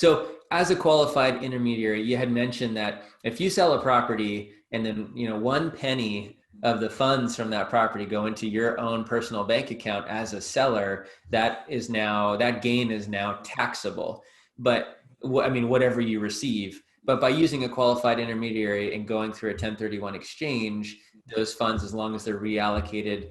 So as a qualified intermediary, you had mentioned that if you sell a property and then, 1 penny of the funds from that property go into your own personal bank account as a seller, that gain is now taxable. But whatever you receive. But by using a qualified intermediary and going through a 1031 exchange, those funds, as long as they're reallocated,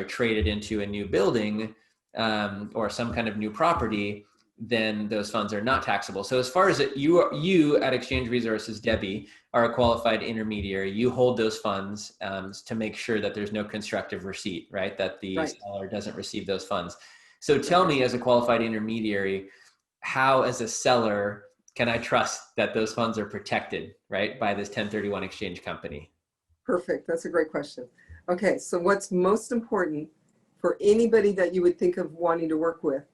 traded into a new building or some kind of new property, then those funds are not taxable. So as far as you at Exchange Resources, Debbie, are a qualified intermediary, you hold those funds to make sure that there's no constructive receipt, right? That the seller doesn't receive those funds. So tell me, as a qualified intermediary, how as a seller can I trust that those funds are protected, right, by this 1031 exchange company? Perfect. That's a great question. Okay, so what's most important for anybody that you would think of wanting to work with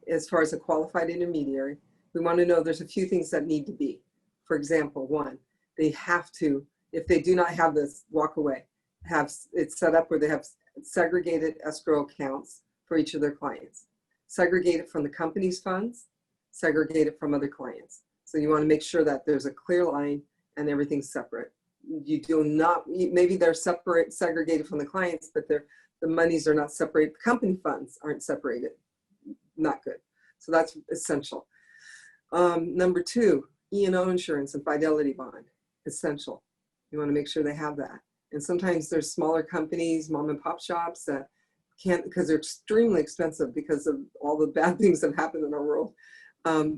as far as a qualified intermediary, we want to know there's a few things that need to be. For example, one, they have to, if they do not have this, walk away, have it set up where they have segregated escrow accounts for each of their clients, segregated from the company's funds, segregated from other clients. So you want to make sure that there's a clear line and everything's separate. You do not, maybe they're separate, segregated from the clients, but the monies are not separated. The company funds aren't separated. Not good. So that's essential. Number two, E&O insurance and fidelity bond, essential. You want to make sure they have that. And sometimes there's smaller companies, mom and pop shops that can't, because they're extremely expensive because of all the bad things that happen in our world.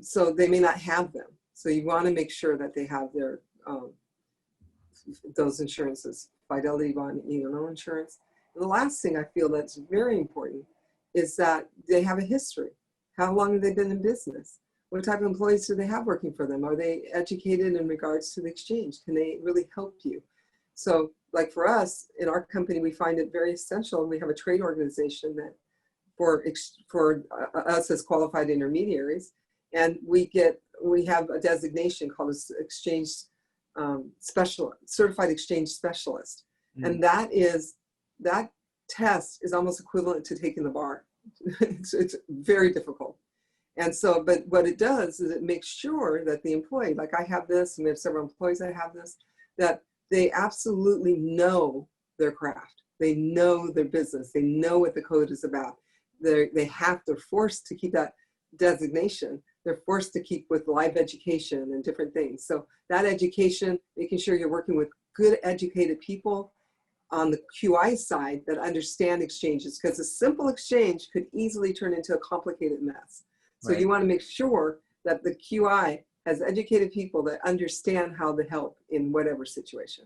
So they may not have them. So you want to make sure that they have their those insurances, fidelity bond, E&O insurance. And the last thing I feel that's very important is that they have a history. How long have they been in business? What type of employees do they have working for them? Are they educated in regards to the exchange? Can they really help you? So like for us, in our company, we find it very essential. We have a trade organization that for us as qualified intermediaries, and we have a designation called exchange certified exchange specialist. And that test is almost equivalent to taking the bar. It's very difficult. And so, but what it does is it makes sure that the employee, like I have this, and we have several employees that have this, that they absolutely know their craft. They know their business. They know what the code is about. They're forced to keep that designation. They're forced to keep with live education and different things. So that education, making sure you're working with good educated people on the QI side that understand exchanges, because a simple exchange could easily turn into a complicated mess. So you want to make sure that the QI has educated people that understand how to help in whatever situation.